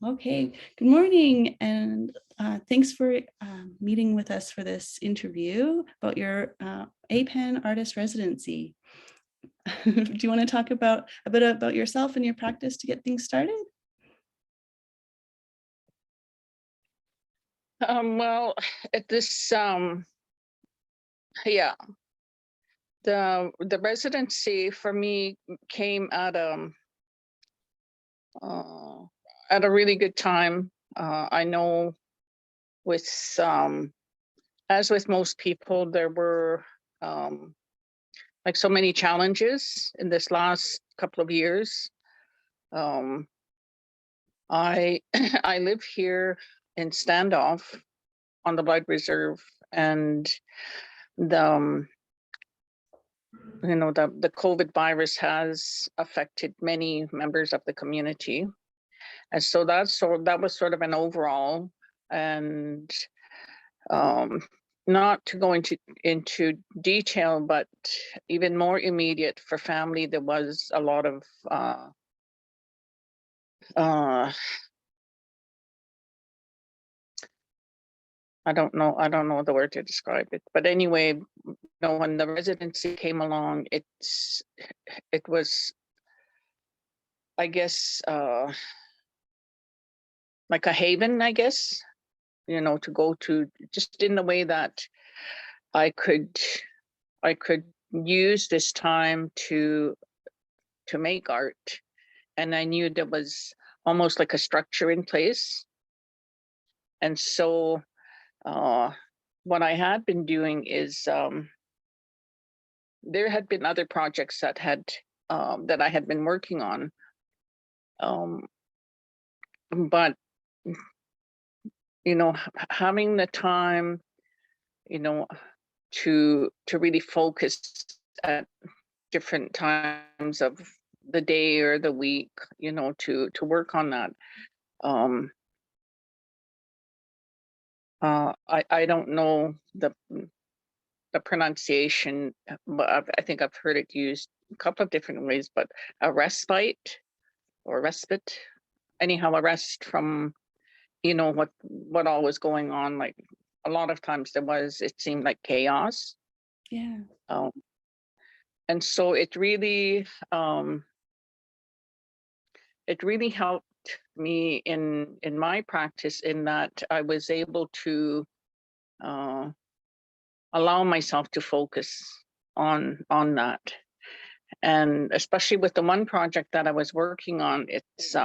Okay, good morning, and thanks for meeting with us for this interview about your APAN artist residency. Do you want to talk a bit about yourself and your practice to get things started? Well, at this, yeah, the residency for me came at a really good time. I know with as with most people, there were like so many challenges in this last couple of years. Um, I I live here in Standoff on the Blood Reserve, and the the COVID virus has affected many members of the community. And so that was sort of an overall, and um, not to go into detail, but even more immediate for family, there was a lot of uh, I don't know the word to describe it, but anyway, when the residency came along, it was, I guess, like a haven, I guess, to go to, just in the way that I could use this time to make art. And I knew there was almost like a structure in place. And so what I had been doing is there had been other projects that I had been working on. But having the time, to really focus at different times of the day or the week, to work on that. I don't know the pronunciation, but I think I've heard it used a couple of different ways, but a respite or respite, anyhow, a rest from what all was going on. Like a lot of times it seemed like chaos. Yeah. And so it really helped me in my practice, in that I was able to allow myself to focus on that. And especially with the one project that I was working on, it's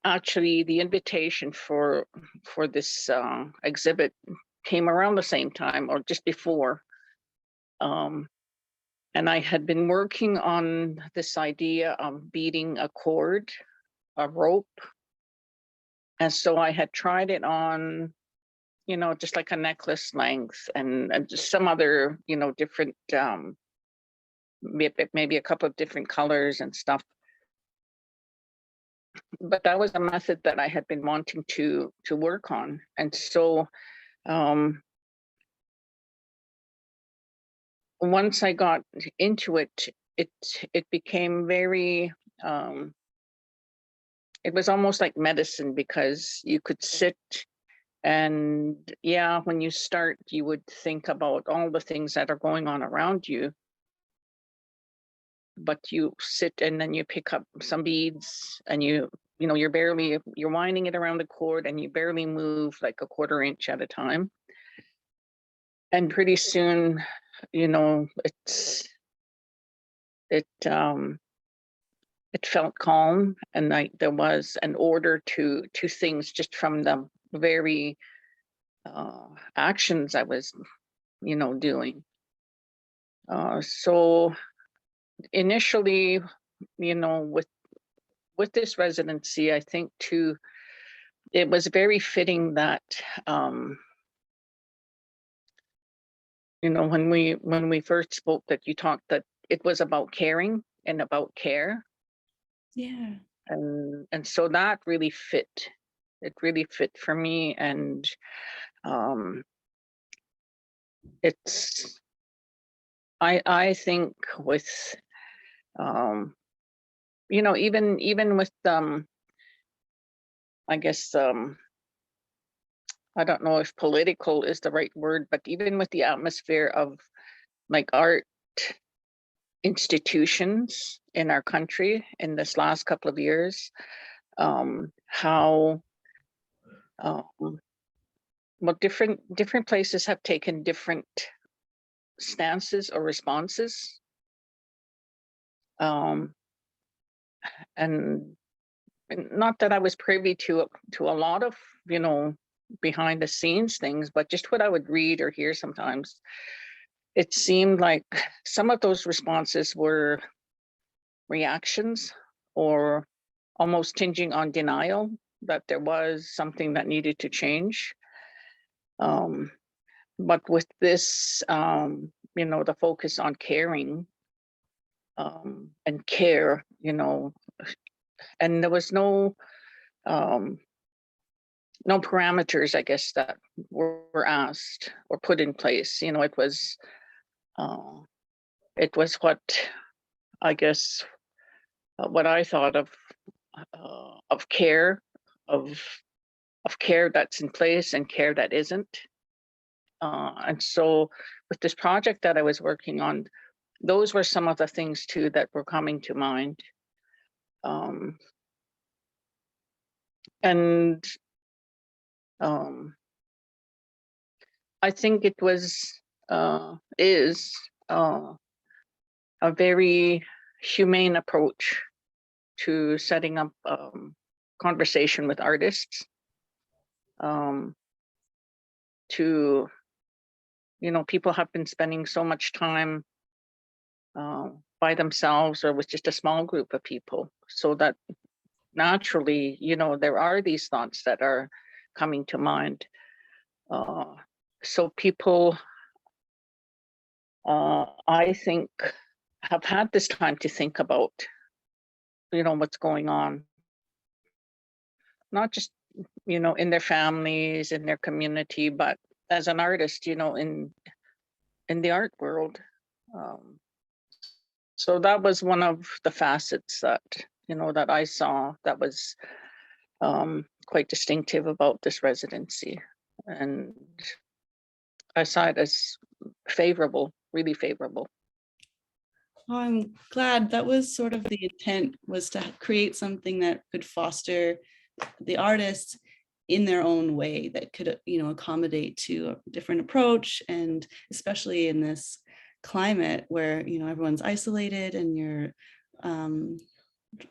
actually the invitation for this exhibit came around the same time or just before. And I had been working on this idea of beading a cord, a rope. And so I had tried it on, just like a necklace length, and just some other, different, maybe a couple of different colors and stuff. But that was a method that I had been wanting to work on. And so once I got into it, it became very, it was almost like medicine, because you could sit and when you start, you would think about all the things that are going on around you. But you sit and then you pick up some beads, and you're winding it around the cord, and you barely move like a 1/4 inch at a time. And pretty soon, it felt calm, and there was an order to things, just from the very actions I was, doing. So initially, with this residency, I think too, it was very fitting that when we first spoke, that you talked that it was about caring and about care. Yeah. And so that really fit. It really fit for me. And it's I think with even with I guess, I don't know if political is the right word, but even with the atmosphere of like art institutions in our country in this last couple of years, how well different places have taken different stances or responses, and not that I was privy to a lot of, you know, behind the scenes things, but just what I would read or hear sometimes, it seemed like some of those responses were reactions or almost tinging on denial that there was something that needed to change. But with this, you know, the focus on caring, and care, you know, and there was no no parameters, I guess, that were asked or put in place. You know, it was what I guess what I thought of care, of care that's in place and care that isn't. And so with this project that I was working on, those were some of the things too that were coming to mind. And I think it was is a very humane approach to setting up conversation with artists, to, you know, people have been spending so much time by themselves or with just a small group of people, so that naturally, you know, there are these thoughts that are coming to mind. So people, I think, have had this time to think about, you know, what's going on, not just, you know, in their families, in their community, but as an artist, you know, in the art world. So that was one of the facets that, you know, that I saw that was quite distinctive about this residency. And I saw it as favorable, really favorable. Oh, I'm glad. That was sort of the intent, was to create something that could foster the artists in their own way, that could, you know, accommodate to a different approach. And especially in this climate where, you know, everyone's isolated and you're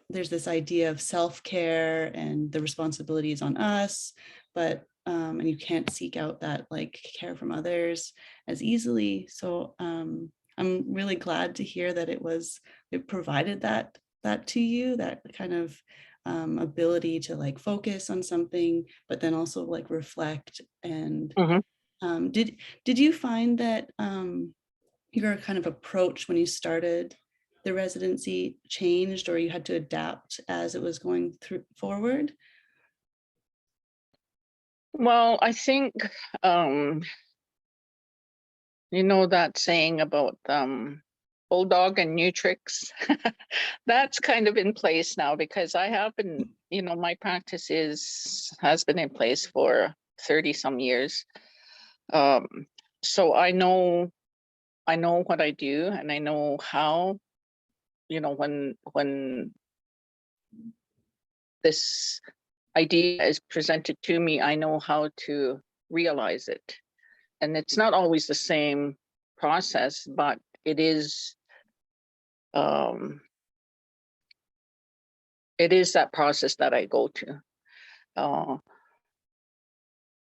there's this idea of self-care and the responsibilities on us, but and you can't seek out that like care from others as easily. So I'm really glad to hear that it provided that to you, that kind of ability to like focus on something, but then also like reflect. And did you find that your kind of approach when you started the residency changed, or you had to adapt as it was going through forward? Well, I think, you know, that saying about old dog and new tricks, that's kind of in place now, because I have been, you know, my practice has been in place for 30 some years. So I know what I do, and I know how, you know, when this idea is presented to me, I know how to realize it. And it's not always the same process, but it is that process that I go to.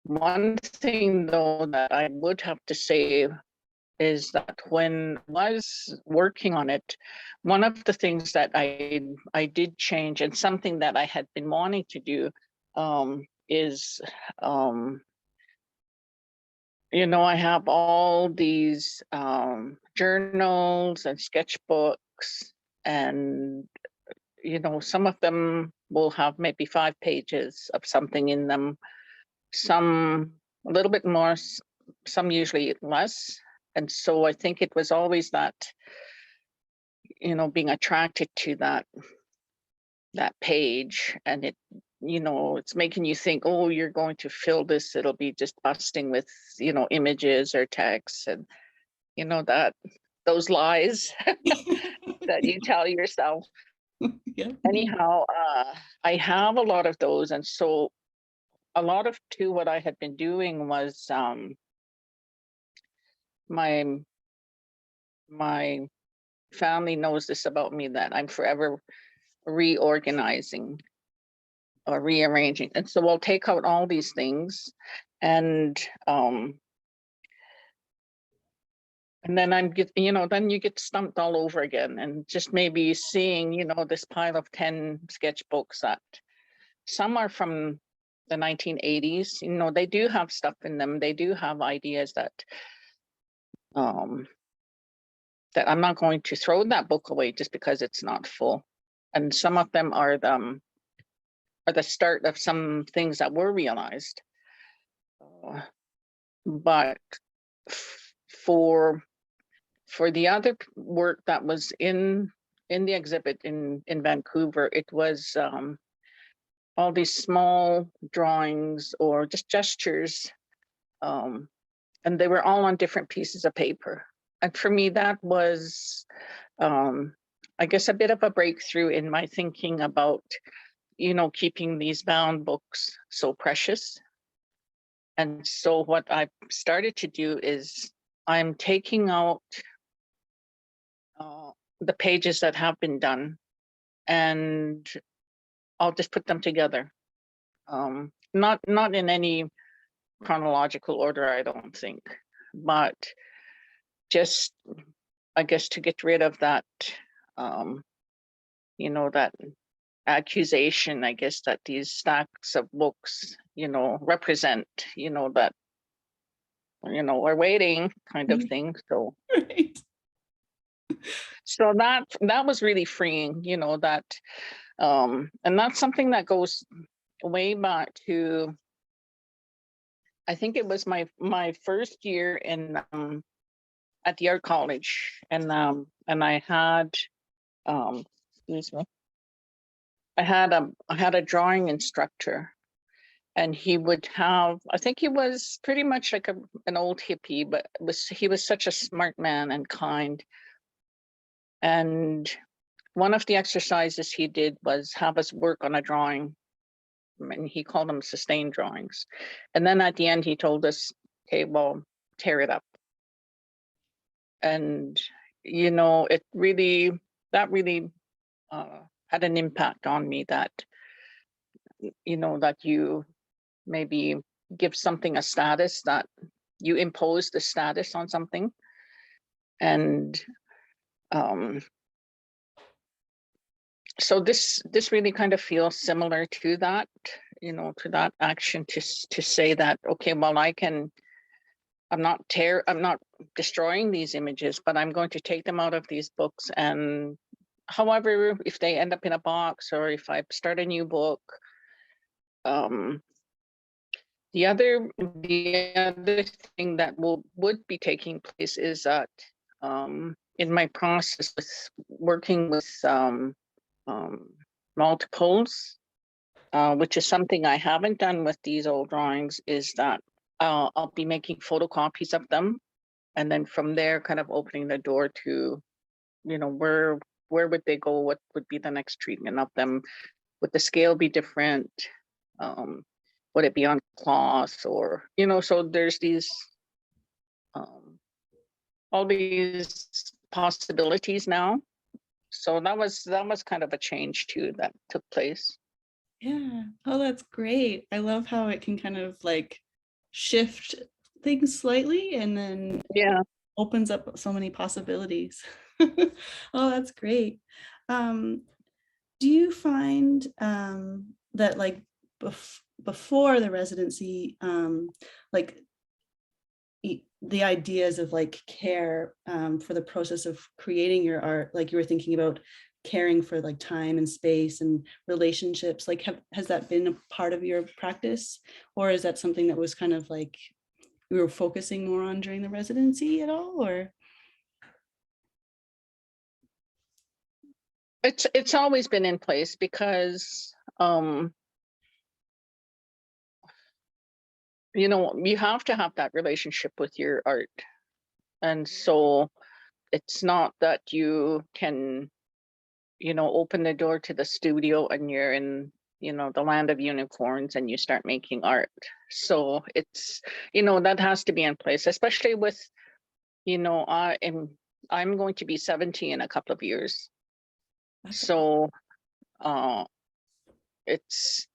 One thing though that I would have to say is that when I was working on it, one of the things that I did change, and something that I had been wanting to do, is, you know, I have all these journals and sketchbooks, and, you know, some of them will have maybe 5 pages of something in them, some a little bit more, some usually less. And so I think it was always that, you know, being attracted to that page, and it it's making you think, oh, you're going to fill this, it'll be just busting with, images or text, and that those lies that you tell yourself. Yeah. Anyhow, I have a lot of those, and so a lot of too what I had been doing was my my family knows this about me, that I'm forever reorganizing or rearranging, and so I'll take out all these things, and then then you get stumped all over again, and just maybe seeing, this pile of 10 sketchbooks that some are from the 1980s. They do have stuff in them. They do have ideas that I'm not going to throw that book away just because it's not full. And some of them are the start of some things that were realized. But for the other work that was in the exhibit in Vancouver, it was all these small drawings or just gestures, and they were all on different pieces of paper. And for me, that was, I guess, a bit of a breakthrough in my thinking about, keeping these bound books so precious. And so what I started to do is I'm taking out the pages that have been done, and I'll just put them together. Not in any chronological order, I don't think, but just, I guess, to get rid of that, that accusation, I guess, that these stacks of books, represent, that, we're waiting kind of thing. So, Right. so that was really freeing, that, and that's something that goes way back to, I think it was my first year in at the art college, and I had excuse me, I had a drawing instructor, and he would have, I think he was pretty much like an old hippie, but he was such a smart man and kind. And one of the exercises he did was have us work on a drawing, and he called them sustained drawings. And then at the end, he told us, okay, well, tear it up. And, that really had an impact on me, that, that you maybe give something a status, that you impose the status on something. And so this really kind of feels similar to that, to that action, to say that, okay, well, I'm not destroying these images, but I'm going to take them out of these books. And however, if they end up in a box, or if I start a new book, the other thing that would be taking place is that in my process with working with multiples, which is something I haven't done with these old drawings, is that I'll be making photocopies of them, and then from there kind of opening the door to, where would they go? What would be the next treatment of them? Would the scale be different? Would it be on cloth, or, so there's these, all these possibilities now. So that was kind of a change too that took place. Yeah. Oh, that's great. I love how it can kind of like shift things slightly, and then Yeah. opens up so many possibilities. Oh, that's great. Do you find that like before the residency, like the ideas of like care for the process of creating your art, like you were thinking about caring for like time and space and relationships, like has that been a part of your practice, or is that something that was kind of like we were focusing more on during the residency at all, or? It's always been in place, because you know, you have to have that relationship with your art. And so it's not that you can, you know, open the door to the studio and you're in, you know, the land of unicorns and you start making art. So it's, you know, that has to be in place, especially with, you know, I'm going to be 70 in a couple of years. That's So it's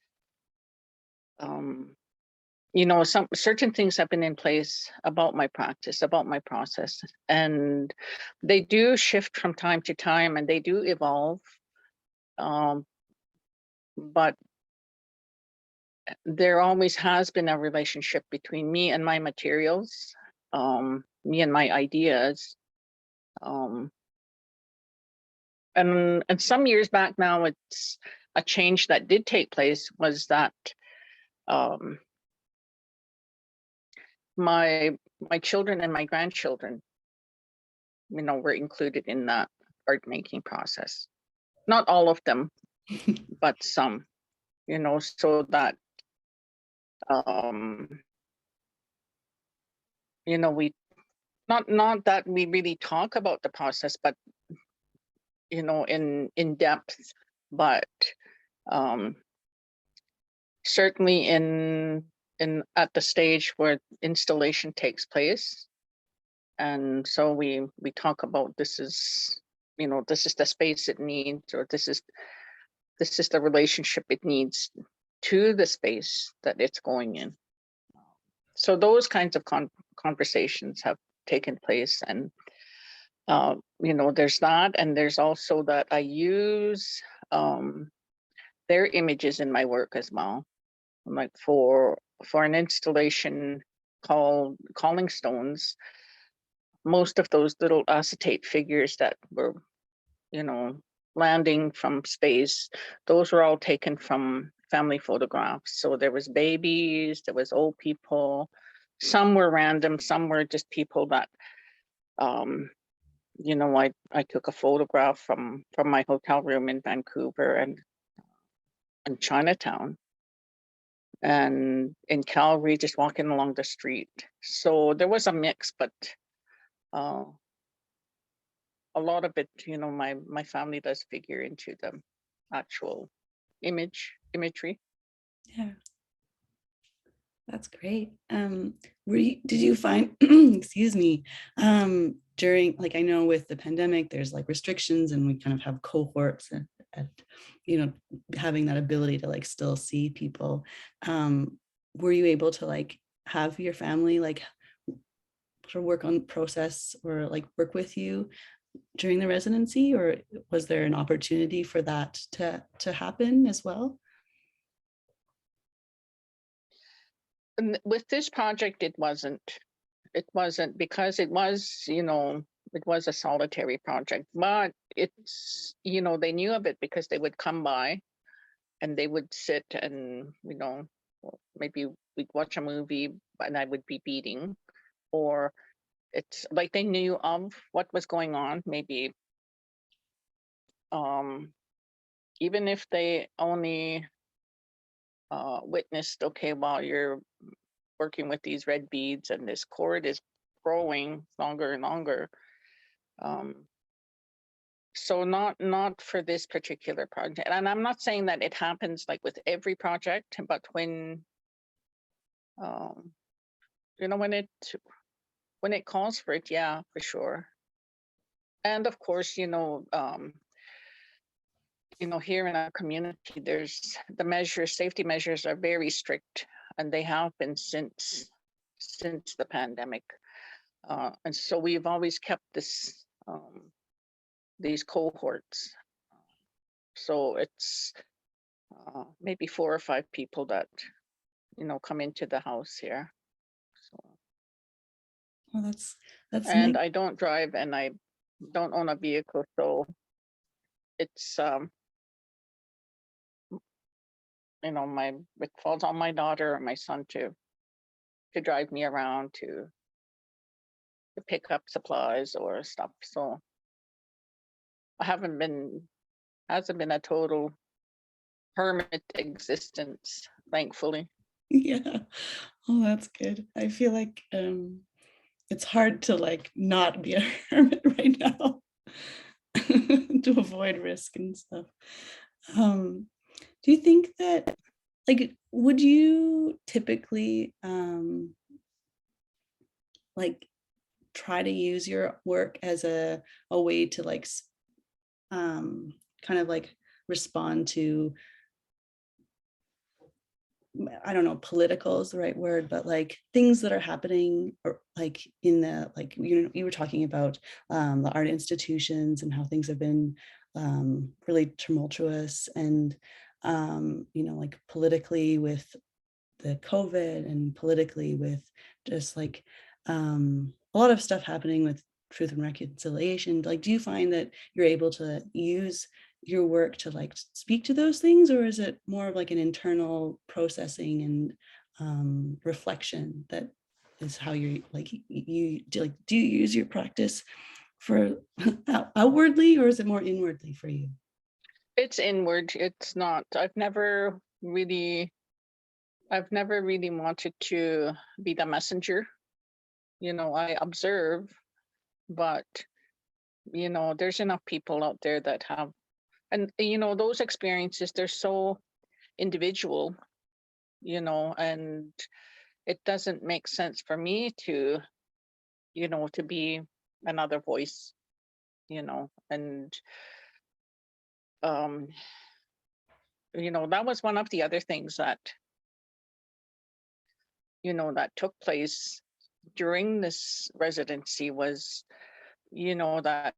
you know, some certain things have been in place about my practice, about my process, and they do shift from time to time and they do evolve. But there always has been a relationship between me and my materials, me and my ideas. Um, and some years back now, it's a change that did take place was that um, my children and my grandchildren, you know, were included in that art making process. Not all of them, but some, you know, so that you know, we not that we really talk about the process, but you know, in depth, but um certainly in at the stage where installation takes place. And so we talk about, this is, you know, this is the space it needs, or this is the relationship it needs to the space that it's going in. So those kinds of conversations have taken place. And you know, there's that, and there's also that I use their images in my work as well. Like for an installation called Calling Stones, most of those little acetate figures that were, you know, landing from space, those were all taken from family photographs. So there was babies, there was old people, some were random, some were just people that you know, I took a photograph from my hotel room in Vancouver and Chinatown, and in Calgary, just walking along the street. So there was a mix, but uh, a lot of it, you know, my family does figure into the actual imagery. Yeah, that's great. Did you find, excuse me, during, like, I know with the pandemic, there's like restrictions and we kind of have cohorts and you know, having that ability to like still see people. Were you able to like have your family like sort of work on process or like work with you during the residency, or was there an opportunity for that to happen as well? And with this project, it wasn't because it was, you know, it was a solitary project, but it's, you know, they knew of it because they would come by and they would sit and, you know, maybe we'd watch a movie and I would be beading, or it's like they knew of what was going on. Maybe even if they only witnessed, okay, while you're working with these red beads and this cord is growing longer and longer. So not for this particular project. And I'm not saying that it happens like with every project, but when you know, when it calls for it, yeah, for sure. And of course, you know, here in our community, there's safety measures are very strict, and they have been since the pandemic. And so we've always kept these cohorts. So it's maybe 4 or 5 people that, you know, come into the house here. So, Well, that's and nice. I don't drive and I don't own a vehicle, so it's you know, it falls on my daughter or my son to drive me around to pick up supplies or stuff. So I hasn't been a total hermit existence, thankfully. Yeah. Oh, that's good. I feel like it's hard to like not be a hermit right now to avoid risk and stuff. Um, do you think that, like, would you typically like try to use your work as a way to like kind of like respond to, I don't know, political is the right word, but like things that are happening, or like in the, like, you were talking about the art institutions and how things have been really tumultuous, and like politically with the COVID, and politically with just like a lot of stuff happening with truth and reconciliation. Like, do you find that you're able to use your work to like speak to those things, or is it more of like an internal processing and reflection that is how you're like, you do, like, do you use your practice for outwardly, or is it more inwardly for you? It's inward. It's not. I've never really wanted to be the messenger. I observe, but there's enough people out there that have, and those experiences, they're so individual, and it doesn't make sense for me to be another voice, and um that was one of the other things that took place during this residency, was that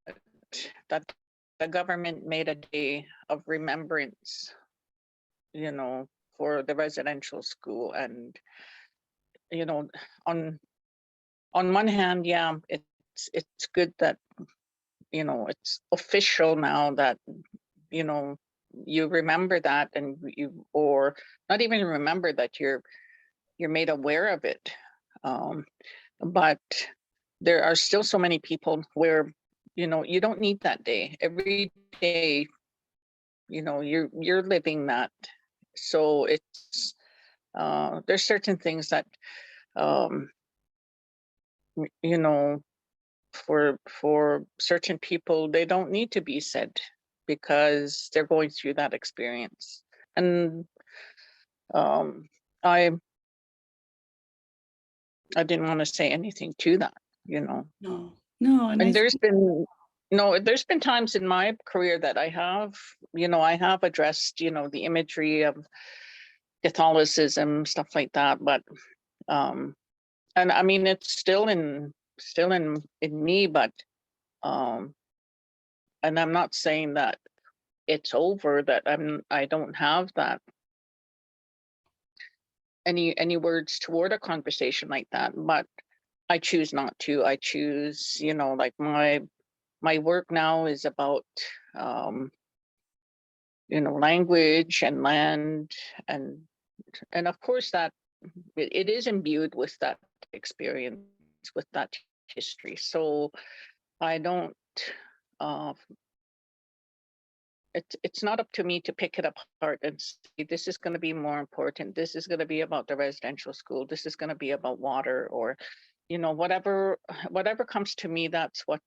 that the government made a day of remembrance, for the residential school. And you know on one hand, yeah, it's good that it's official now, that you know you remember that, and or not even remember that, you're made aware of it. But there are still so many people where you don't need that day. Every day, you're living that. So it's there's certain things that um you know for certain people, they don't need to be said, because they're going through that experience. And um i I didn't want to say anything to that. No, no, and I And think, there's been no there's been times in my career that I have addressed the imagery of Catholicism, stuff like that. But um and I mean, it's still in me. But um and I'm not saying that it's over, that I don't have that any words toward a conversation like that. But I choose not to. I choose, like, my work now is about um language and land, and of course that it is imbued with that experience, with that history. So I don't uh it's not up to me to pick it apart and say, this is going to be more important, this is going to be about the residential school, this is going to be about water, or whatever comes to me. That's what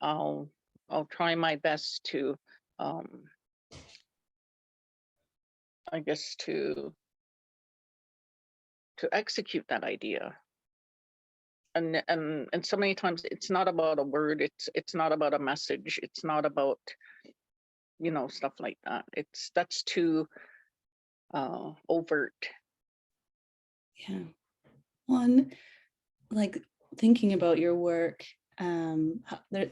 I'll I'll try my best to um I guess to execute that idea. And so many times it's not about a word, it's not about a message, it's not about stuff like that. That's too overt. yeah. One, like, thinking about your work, there's,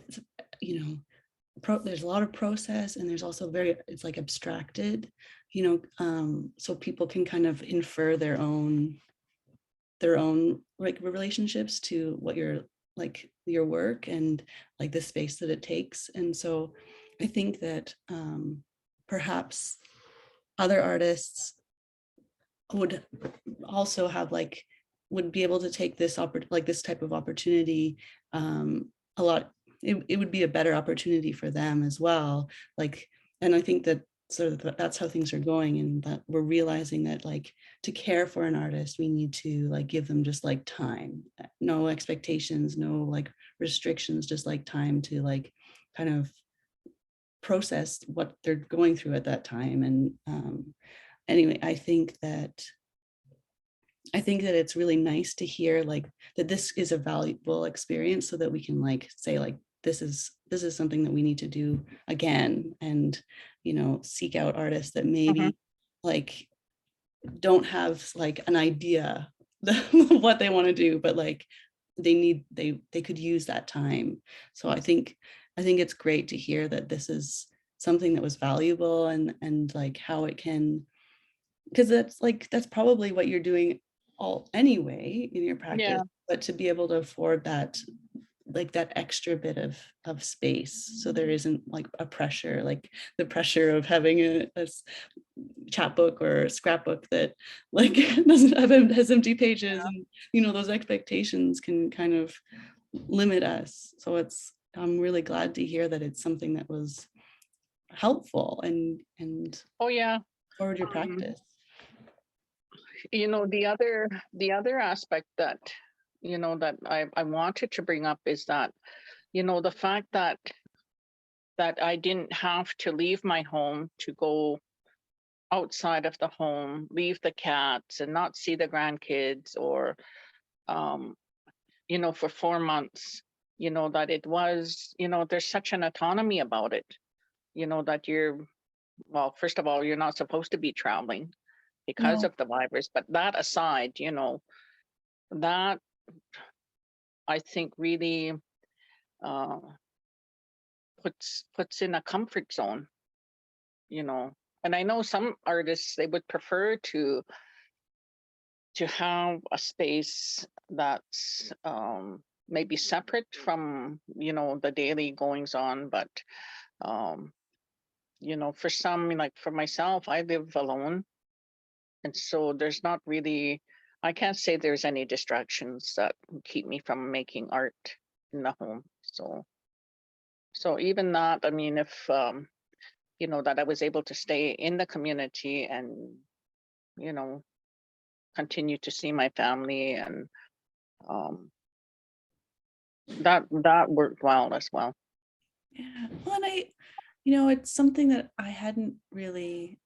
there's a lot of process, and there's also it's like abstracted, so people can kind of infer their own like relationships to what your, like, your work and like the space that it takes. And so I think that perhaps other artists would also have like, would be able to take this like this type of opportunity a lot. It would be a better opportunity for them as well. Like, and I think that so that's how things are going, and that we're realizing that like to care for an artist, we need to like give them just like time, no expectations, no like restrictions, just like time to like kind of process what they're going through at that time. And anyway, I think that it's really nice to hear like that this is a valuable experience, so that we can like say like this is something that we need to do again, and seek out artists that maybe like don't have like an idea what they want to do, but like they could use that time. So I think it's great to hear that this is something that was valuable, and like how it can, because that's probably what you're doing all anyway in your practice, Yeah. but to be able to afford that, like that extra bit of space, so there isn't like a pressure, like the pressure of having a chapbook or a scrapbook that like doesn't have has empty pages, and those expectations can kind of limit us. So I'm really glad to hear that it's something that was helpful and Oh yeah. forward your Um, practice. the other aspect that that I wanted to bring up is that the fact that I didn't have to leave my home to go outside of the home, leave the cats and not see the grandkids, or for 4 months, that it was, there's such an autonomy about it, that well, first of all, you're not supposed to be traveling because No. of the virus, but that aside, that I think really uh, puts in a comfort zone, and I know some artists, they would prefer to have a space that's maybe separate from the daily goings on, but um, for some, like for myself, I live alone, and so there's not really, I can't say there's any distractions that keep me from making art in the home. So even that, I mean, if that I was able to stay in the community and you know continue to see my family, and um, that worked well as well. Yeah. Well, and it's something that I hadn't really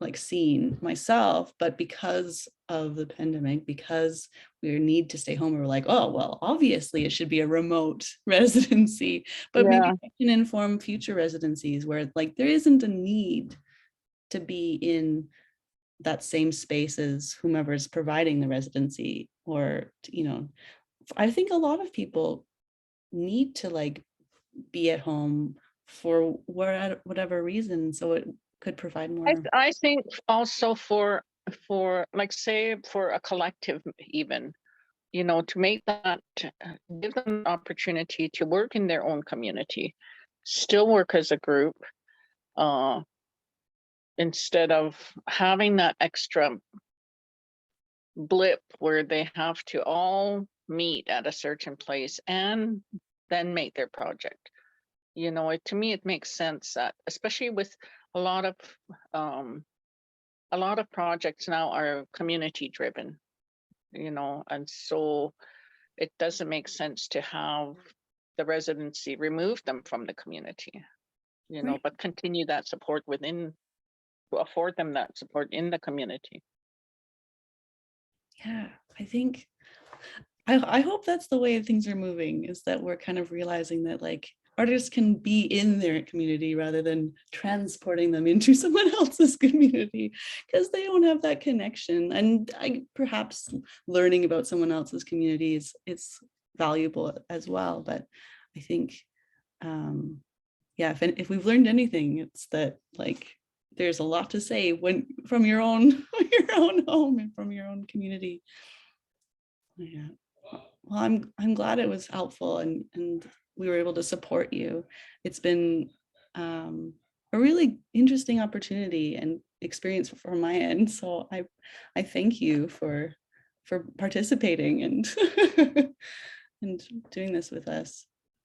like seen myself, but because of the pandemic, because we need to stay home, we were like, oh, well, obviously it should be a remote residency, but maybe Yeah, it can inform future residencies where like there isn't a need to be in that same space as whomever is providing the residency, or I think a lot of people need to like be at home for whatever reason, so it could provide more. I think also for like, say, for a collective, even to make that, give them the opportunity to work in their own community, still work as a group, uh instead of having that extra blip where they have to all meet at a certain place and then make their project. To me, it makes sense that, especially with a lot of um, projects now are community driven, and so it doesn't make sense to have the residency remove them from the community, Right. but continue that support within, to afford them that support in the community. Yeah, I think I hope that's the way things are moving, is that we're kind of realizing that like artists can be in their community rather than transporting them into someone else's community, because they don't have that connection. And perhaps learning about someone else's community is it's valuable as well. But I think yeah, if we've learned anything, it's that like there's a lot to say when from your own your own home and from your own community. Yeah. Well, I'm glad it was helpful, and we were able to support you. It's been a really interesting opportunity and experience from my end. So I thank you for participating and and doing this with us.